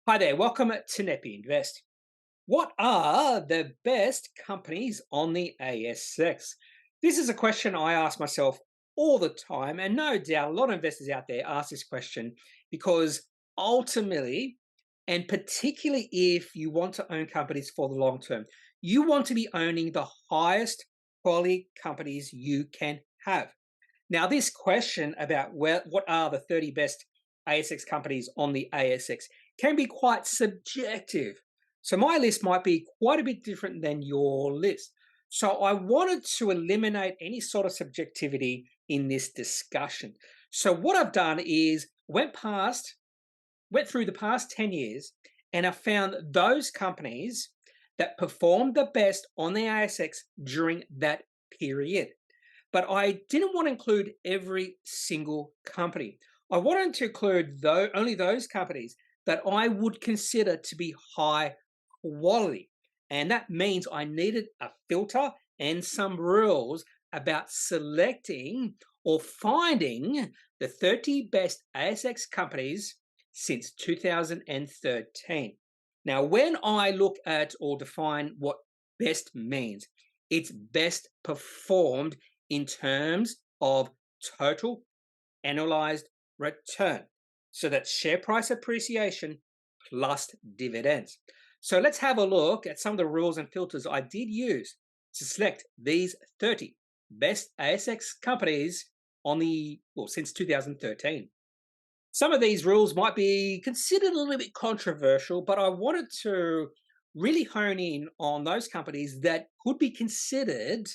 Hi there, welcome to Kneppy Invest. What are the best companies on the ASX? This is a question I ask myself all the time, and no doubt a lot of investors out there ask this question because ultimately, and particularly if you want to own companies for the long term, you want to be owning the highest quality companies you can have. Now, this question about what are the 30 best ASX companies on the ASX can be quite subjective. So my list might be quite a bit different than your list. So I wanted to eliminate any sort of subjectivity in this discussion. So what I've done is went through the past 10 years and I found those companies that performed the best on the ASX during that period. But I didn't want to include every single company. I wanted to include only those companies that I would consider to be high quality. And that means I needed a filter and some rules about selecting or finding the 30 best ASX companies since 2013. Now, when I look at or define what best means, it's best performed in terms of total annualized return. So that's share price appreciation plus dividends. So let's have a look at some of the rules and filters I did use to select these 30 best ASX companies since 2013. Some of these rules might be considered a little bit controversial, but I wanted to really hone in on those companies that could be considered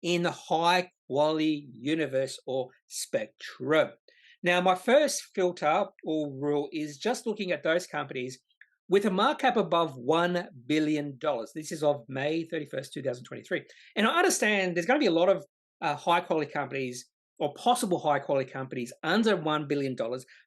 in the high quality universe or spectrum. Now, my first filter or rule is just looking at those companies with a market cap above $1 billion. This is of May 31st, 2023. And I understand there's going to be a lot of high quality companies or possible high quality companies under $1 billion,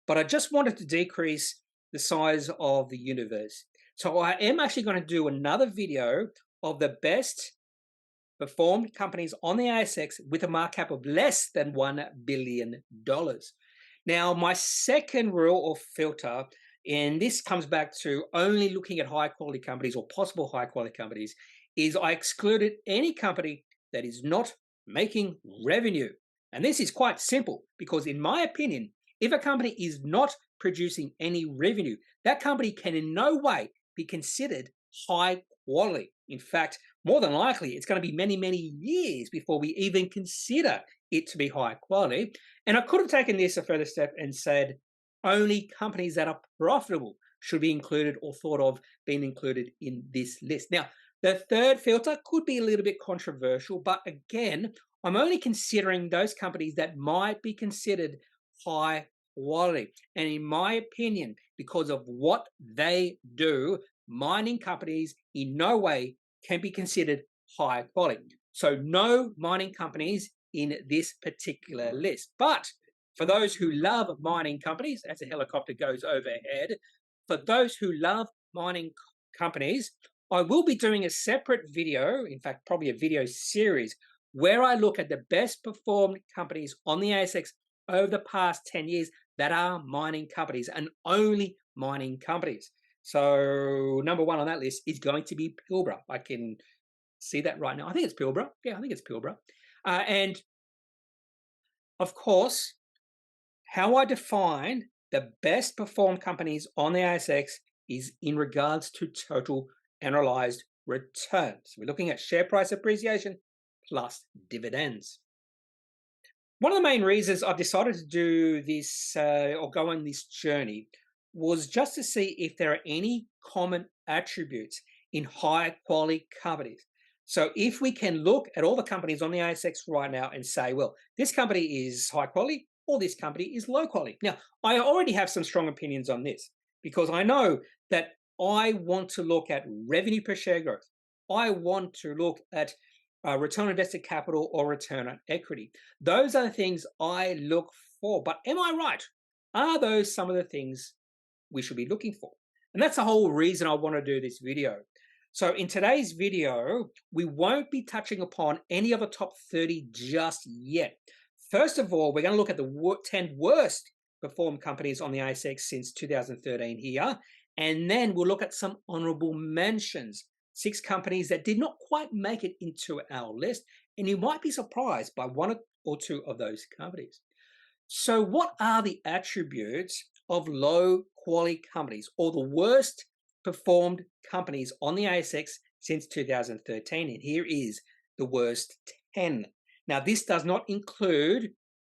but I just wanted to decrease the size of the universe. So I am actually going to do another video of the best performed companies on the ASX with a market cap of less than $1 billion. Now, my second rule or filter, and this comes back to only looking at high quality companies or possible high quality companies, is I excluded any company that is not making revenue. And this is quite simple because, in my opinion, if a company is not producing any revenue, that company can in no way be considered high quality. In fact, more than likely, it's going to be many, many years before we even consider it to be high quality. And I could have taken this a further step and said only companies that are profitable should be included or thought of being included in this list. Now, the third filter could be a little bit controversial, but again, I'm only considering those companies that might be considered high quality. And in my opinion, because of what they do, mining companies in no way can be considered high quality. So no mining companies in this particular list. But for those who love mining companies, as a helicopter goes overhead, for those who love mining companies, I will be doing a separate video, in fact, probably a video series, where I look at the best performed companies on the ASX over the past 10 years that are mining companies and only mining companies. So number one on that list is going to be Pilbara. I can see that right now. I think it's Pilbara. Yeah, I think it's Pilbara. And of course, how I define the best performed companies on the ASX is in regards to total annualized returns. We're looking at share price appreciation plus dividends. One of the main reasons I've decided to do this or go on this journey was just to see if there are any common attributes in high quality companies. So if we can look at all the companies on the ASX right now and say, well, this company is high quality or this company is low quality. Now, I already have some strong opinions on this because I know that I want to look at revenue per share growth. I want to look at return on invested capital or return on equity. Those are the things I look for. But am I right? Are those some of the things we should be looking for? And that's the whole reason I want to do this video. So in today's video, we won't be touching upon any of the top 30 just yet. First of all, we're going to look at the 10 worst performed companies on the ASX since 2013 here. And then we'll look at some honourable mentions, 6 companies that did not quite make it into our list. And you might be surprised by one or two of those companies. So, what are the attributes of low quality companies or the worst performed companies on the ASX since 2013? And here is the worst 10. Now, this does not include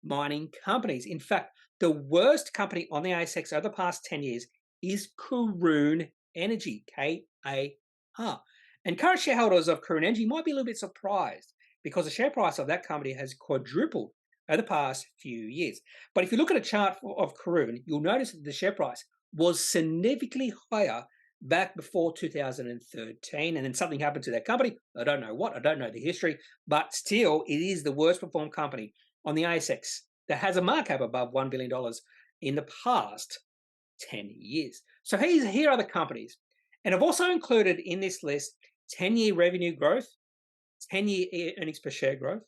mining companies. In fact, the worst company on the ASX over the past 10 years is Karoon Energy, KAR. And current shareholders of Karoon Energy might be a little bit surprised because the share price of that company has quadrupled over the past few years. But if you look at a chart of Karoon, you'll notice that the share price was significantly higher back before 2013, and then something happened to that company. I don't know what, I don't know the history, but still, it is the worst performed company on the ASX that has a market cap above $1 billion in the past 10 years. So here are the companies. And I've also included in this list 10-year revenue growth, 10-year earnings per share growth,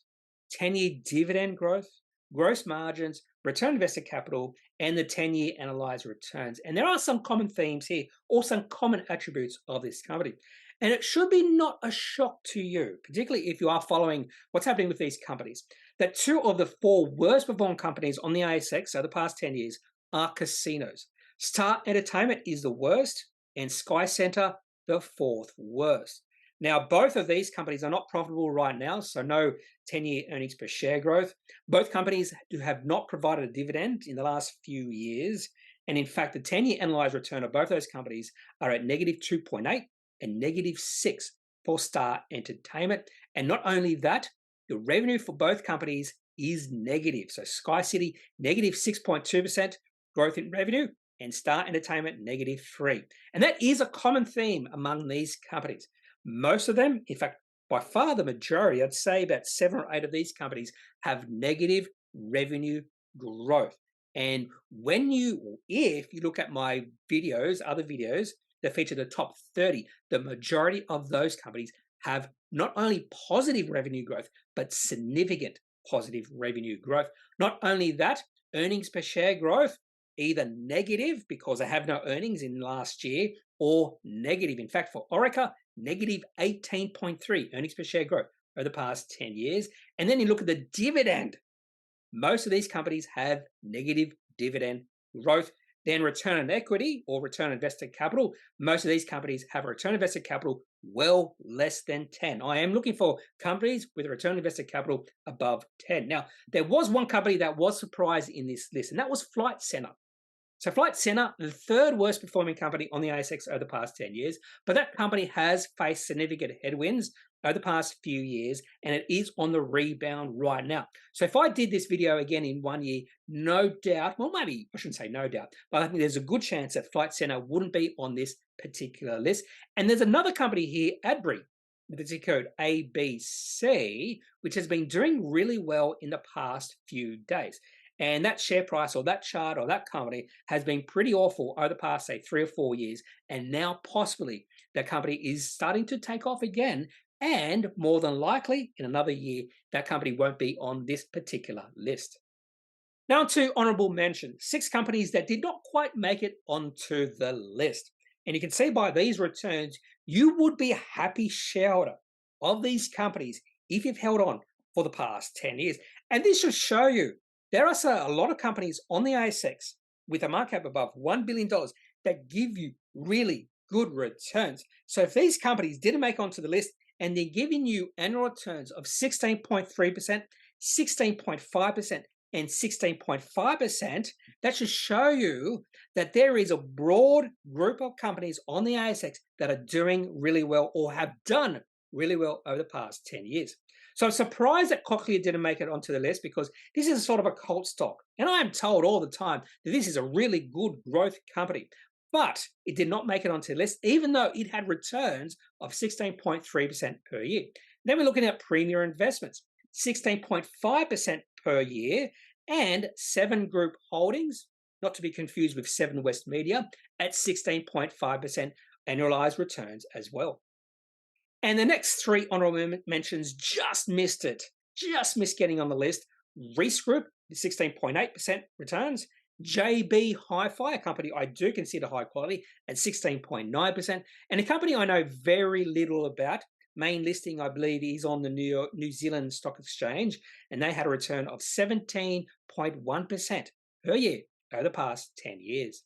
10-year dividend growth, gross margins, return on invested capital, and the 10-year analyzed returns. And there are some common themes here, or some common attributes of this company. And it should be not a shock to you, particularly if you are following what's happening with these companies, that 2 of the 4 worst performing companies on the ASX over the past 10 years are casinos. Star Entertainment is the worst, and Sky Center the 4th worst. Now, both of these companies are not profitable right now, so no 10-year earnings per share growth. Both companies have not provided a dividend in the last few years. And in fact, the 10-year analyzed return of both those companies are at negative 2.8 and negative 6 for Star Entertainment. And not only that, the revenue for both companies is negative. So Sky City, negative 6.2% growth in revenue, and Star Entertainment, negative 3. And that is a common theme among these companies. Most of them, in fact, by far the majority, I'd say about 7 or 8 of these companies have negative revenue growth. And if you look at my videos, other videos that feature the top 30, the majority of those companies have not only positive revenue growth, but significant positive revenue growth. Not only that, earnings per share growth, either negative because they have no earnings in last year, or negative. In fact, for Orica, negative 18.3 earnings per share growth over the past 10 years. And then you look at the dividend. Most of these companies have negative dividend growth. Then return on equity or return on invested capital. Most of these companies have a return on invested capital well less than 10. I am looking for companies with a return on invested capital above 10. Now, there was one company that was surprised in this list, and that was Flight Centre. So Flight Centre, the 3rd worst performing company on the ASX over the past 10 years, but that company has faced significant headwinds over the past few years, and it is on the rebound right now. So if I did this video again in 1 year, no doubt, well, maybe I shouldn't say no doubt, but I think there's a good chance that Flight Centre wouldn't be on this particular list. And there's another company here, Adbury, with its code ABC, which has been doing really well in the past few days. And that share price or that chart or that company has been pretty awful over the past, say, 3 or 4 years. And now possibly that company is starting to take off again. And more than likely, in another year, that company won't be on this particular list. Now to honourable mention, 6 companies that did not quite make it onto the list. And you can see by these returns, you would be a happy shareholder of these companies if you've held on for the past 10 years. And this should show you there are a lot of companies on the ASX with a market cap above $1 billion that give you really good returns. So if these companies didn't make onto the list and they're giving you annual returns of 16.3%, 16.5%, and 16.5%, that should show you that there is a broad group of companies on the ASX that are doing really well or have done really well over the past 10 years. So I'm surprised that Cochlear didn't make it onto the list because this is sort of a cult stock. And I am told all the time that this is a really good growth company. But it did not make it onto the list, even though it had returns of 16.3% per year. Then we're looking at Premier Investments, 16.5% per year, and 7 Group Holdings, not to be confused with 7 West Media, at 16.5% annualized returns as well. And the next 3 honourable mentions just missed it, just missed getting on the list. Reece Group, 16.8% returns, JB Hi-Fi, a company I do consider high quality, at 16.9%, and a company I know very little about. Main listing, I believe, is on the New Zealand Stock Exchange, and they had a return of 17.1% per year over the past 10 years.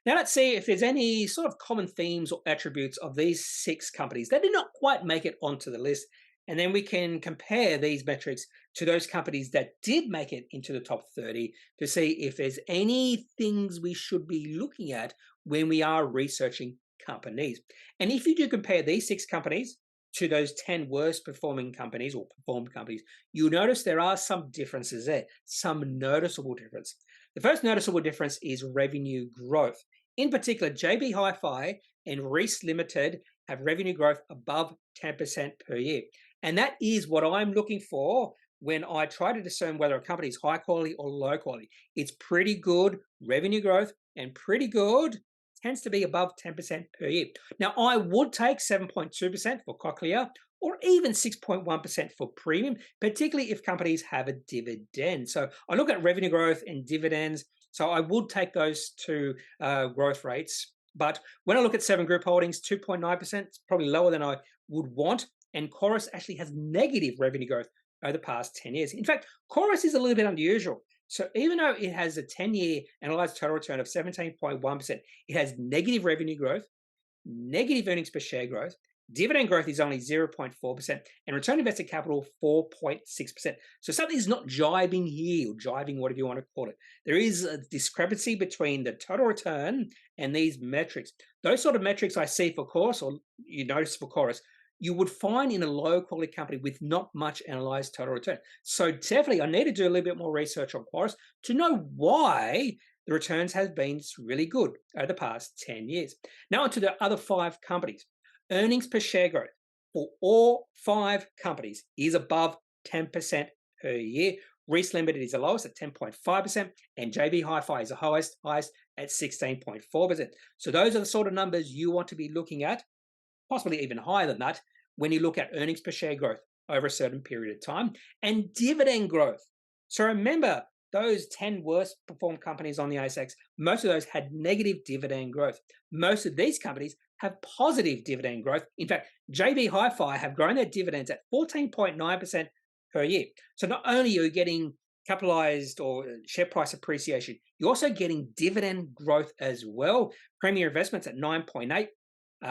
Now let's see if there's any sort of common themes or attributes of these 6 companies that did not quite make it onto the list. And then we can compare these metrics to those companies that did make it into the top 30 to see if there's any things we should be looking at when we are researching companies. And if you do compare these 6 companies to those 10 worst performing companies or performed companies, you'll notice there are some differences there, some noticeable difference. The first noticeable difference is revenue growth. In particular, JB Hi-Fi and Reece Limited have revenue growth above 10% per year. And that is what I'm looking for when I try to discern whether a company is high quality or low quality. It's pretty good revenue growth and pretty good tends to be above 10% per year. Now, I would take 7.2% for Cochlear or even 6.1% for premium, particularly if companies have a dividend. So I look at revenue growth and dividends. So I would take those two growth rates. But when I look at 7 Group Holdings, 2.9%, it's probably lower than I would want. And Chorus actually has negative revenue growth over the past 10 years. In fact, Chorus is a little bit unusual. So even though it has a 10-year analyzed total return of 17.1%, it has negative revenue growth, negative earnings per share growth, dividend growth is only 0.4%, and return on invested capital 4.6%. So something is not jiving here, or jiving, whatever you want to call it. There is a discrepancy between the total return and these metrics. Those sort of metrics I see for Chorus, or you notice for Chorus, you would find in a low quality company with not much analyzed total return. So definitely I need to do a little bit more research on Chorus to know why the returns have been really good over the past 10 years. Now onto the other 5 companies. Earnings per share growth for all 5 companies is above 10% per year. Reece Limited is the lowest at 10.5%, and JB Hi-Fi is the highest at 16.4%. So those are the sort of numbers you want to be looking at, possibly even higher than that, when you look at earnings per share growth over a certain period of time and dividend growth. So remember, those 10 worst performed companies on the ASX, most of those had negative dividend growth. Most of these companies have positive dividend growth. In fact, JB Hi-Fi have grown their dividends at 14.9% per year. So not only are you getting capitalized or share price appreciation, you're also getting dividend growth as well. Premier Investments at 9.8,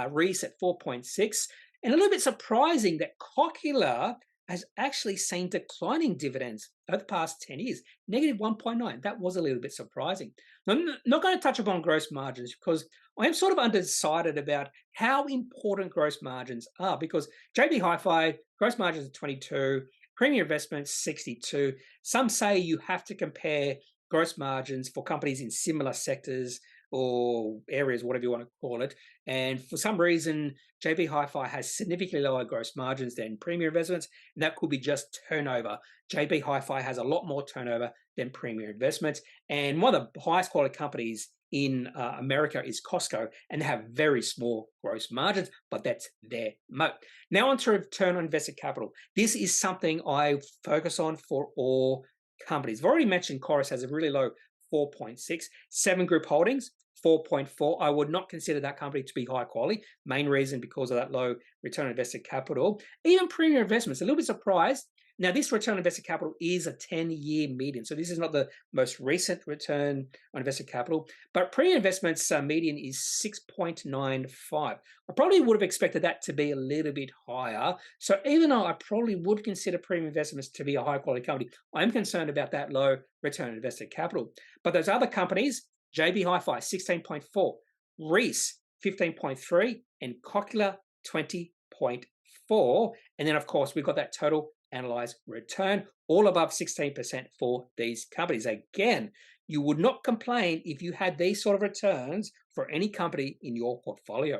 Reece at 4.6, and a little bit surprising that Cochlear has actually seen declining dividends over the past 10 years, negative 1.9. That was a little bit surprising. Now, I'm not going to touch upon gross margins because I am sort of undecided about how important gross margins are, because JB Hi-Fi, gross margins are 22, Premier Investments 62. Some say you have to compare gross margins for companies in similar sectors or areas, whatever you want to call it. And for some reason, JB Hi-Fi has significantly lower gross margins than Premier Investments, and that could be just turnover. JB Hi-Fi has a lot more turnover than Premier Investments, and one of the highest quality companies in America is Costco, and they have very small gross margins, but that's their moat. Now on to return on invested capital. This is something I focus on for all companies. I've already mentioned Chorus has a really low 4.6. 7 Group Holdings, 4.4. I would not consider that company to be high quality. Main reason because of that low return on invested capital. Even Premier Investments, a little bit surprised. Now, this return on invested capital is a 10-year median. So this is not the most recent return on invested capital. But Premier Investments median is 6.95. I probably would have expected that to be a little bit higher. So even though I probably would consider Premier Investments to be a high-quality company, I'm concerned about that low return on invested capital. But those other companies, JB Hi-Fi, 16.4, Reece, 15.3, and Cochlear, 20.4. And then, of course, we've got that total analyzed return, all above 16% for these companies. Again, you would not complain if you had these sort of returns for any company in your portfolio.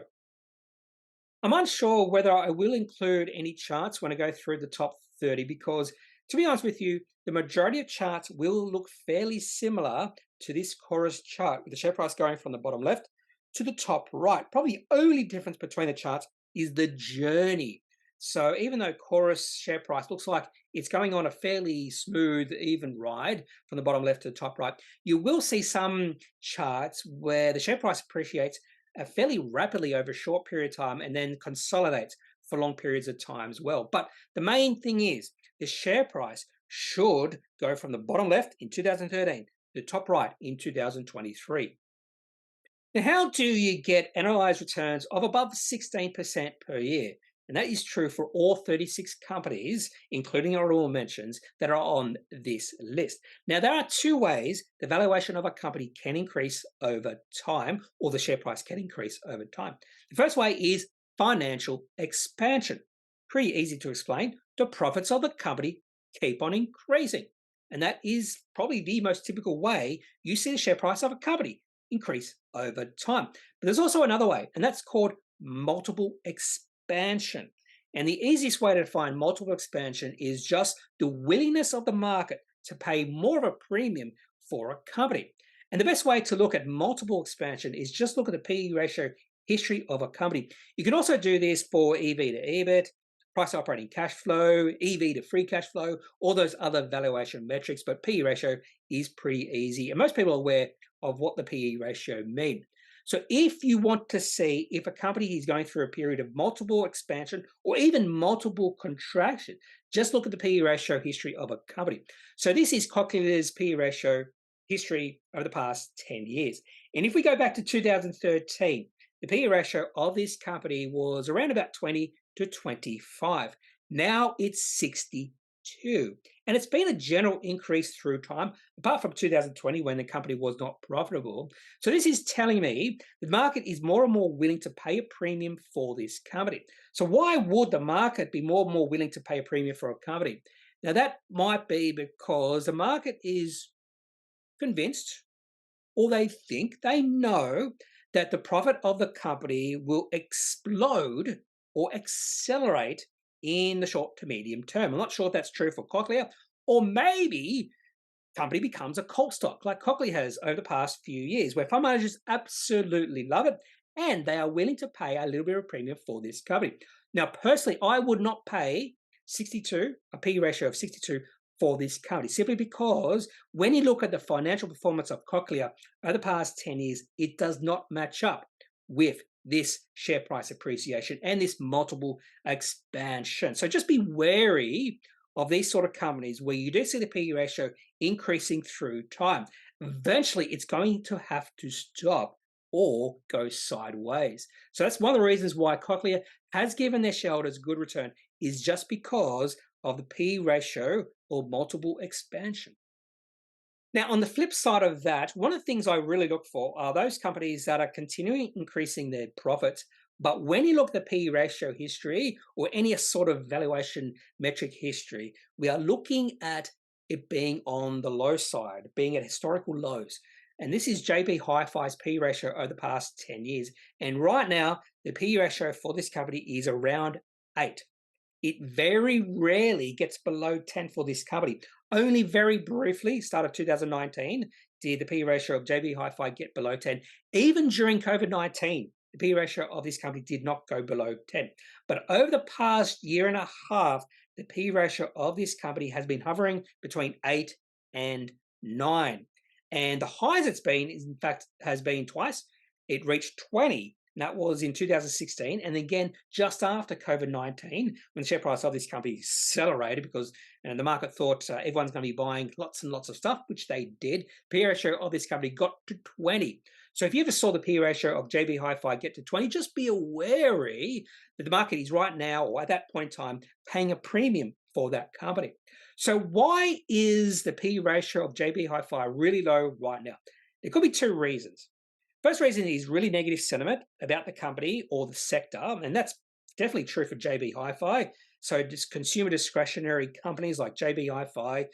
I'm unsure whether I will include any charts when I go through the top 30 because, to be honest with you, the majority of charts will look fairly similar to this Chorus chart, with the share price going from the bottom left to the top right. Probably the only difference between the charts is the journey. So even though Chorus share price looks like it's going on a fairly smooth, even ride from the bottom left to the top right, you will see some charts where the share price appreciates fairly rapidly over a short period of time and then consolidates for long periods of time as well. But the main thing is the share price should go from the bottom left in 2013 to the top right in 2023. Now, how do you get annualized returns of above 16% per year? And that is true for all 36 companies, including honorable mentions, that are on this list. Now, there are two ways the valuation of a company can increase over time, or the share price can increase over time. The first way is financial expansion. Pretty easy to explain. The profits of the company keep on increasing. And that is probably the most typical way you see the share price of a company increase over time. But there's also another way, and that's called multiple expansion. And the easiest way to define multiple expansion is just the willingness of the market to pay more of a premium for a company. And the best way to look at multiple expansion is just look at the PE ratio history of a company. You can also do this for EV to EBIT, price operating cash flow, EV to free cash flow, all those other valuation metrics, but PE ratio is pretty easy. And most people are aware of what the PE ratio means. So if you want to see if a company is going through a period of multiple expansion or even multiple contraction, just look at the PE ratio history of a company. So this is Cochlear's PE ratio history over the past 10 years. And if we go back to 2013, the PE ratio of this company was around about 20 to 25. Now it's 62. And it's been a general increase through time, apart from 2020 when the company was not profitable. So this is telling me the market is more and more willing to pay a premium for this company. So why would the market be more and more willing to pay a premium for a company? Now that might be because the market is convinced, or they know that the profit of the company will explode or accelerate in the short to medium term. I'm not sure if that's true for Cochlear, or maybe company becomes a cult stock like Cochlear has over the past few years, where fund managers absolutely love it and they are willing to pay a little bit of premium for this company. Now, personally, I would not pay 62, a P ratio of 62 for this company, simply because when you look at the financial performance of Cochlear over the past 10 years, it does not match up with this share price appreciation and this multiple expansion. So just be wary of these sort of companies where you do see the PE ratio increasing through time. Eventually, it's going to have to stop or go sideways. So that's one of the reasons why Cochlear has given their shareholders good return, is just because of the PE ratio or multiple expansion. Now, on the flip side of that, one of the things I really look for are those companies that are continuing increasing their profits. But when you look at the PE ratio history or any sort of valuation metric history, we are looking at it being on the low side, being at historical lows. And this is JB Hi-Fi's PE ratio over the past 10 years. And right now, the PE ratio for this company is around 8. It very rarely gets below 10 for this company. Only very briefly, start of 2019, did the PE ratio of JB Hi-Fi get below 10. Even during COVID-19, the PE ratio of this company did not go below 10. But over the past year and a half, the PE ratio of this company has been hovering between 8 and 9. And the highest it's been, in fact, has been twice. It reached 20. And that was in 2016, and again just after COVID-19, when the share price of this company accelerated because the market thought everyone's going to be buying lots and lots of stuff, which they did. PE ratio of this company got to 20. So if you ever saw the PE ratio of JB Hi-Fi get to 20, just be wary that the market is right now, or at that point in time, paying a premium for that company. So why is the PE ratio of JB Hi-Fi really low right now? There could be two reasons. First reason is really negative sentiment about the company or the sector, and that's definitely true for JB Hi-Fi. So just consumer discretionary companies like JB Hi-Fi,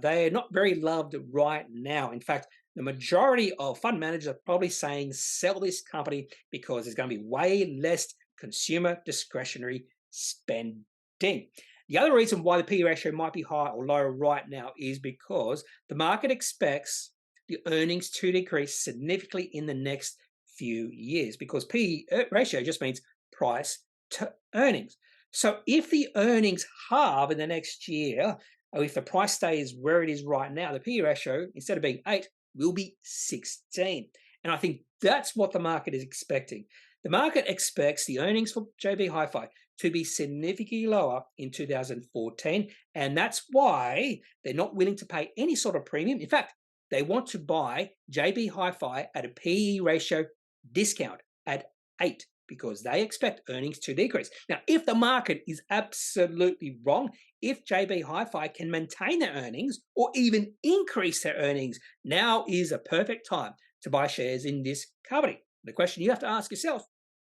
they're not very loved right now. In fact, the majority of fund managers are probably saying sell this company because there's going to be way less consumer discretionary spending. The other reason why the PE ratio might be high or low right now is because the market expects the earnings to decrease significantly in the next few years, because PE ratio just means price to earnings. So if the earnings halve in the next year, or if the price stays where it is right now, the PE ratio, instead of being 8, will be 16. And I think that's what the market is expecting. The market expects the earnings for JB Hi-Fi to be significantly lower in 2014, and that's why they're not willing to pay any sort of premium. In fact, they want to buy JB Hi-Fi at a PE ratio discount at 8 because they expect earnings to decrease. Now, if the market is absolutely wrong, if JB Hi-Fi can maintain their earnings or even increase their earnings, now is a perfect time to buy shares in this company. The question you have to ask yourself,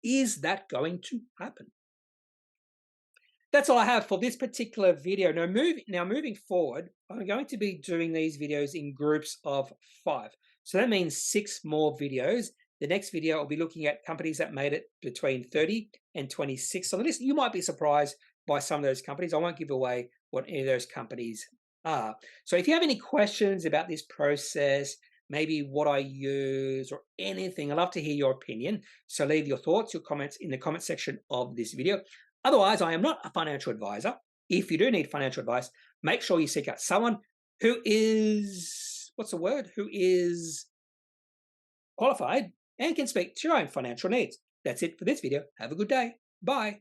is that going to happen? That's all I have for this particular video. Now moving forward, I'm going to be doing these videos in groups of 5. So that means 6 more videos. The next video, I'll be looking at companies that made it between 30 and 26 on the list. You might be surprised by some of those companies. I won't give away what any of those companies are. So if you have any questions about this process, maybe what I use or anything, I'd love to hear your opinion. So leave your thoughts, your comments in the comment section of this video. Otherwise, I am not a financial advisor. If you do need financial advice, make sure you seek out someone who is, who is qualified and can speak to your own financial needs. That's it for this video. Have a good day. Bye.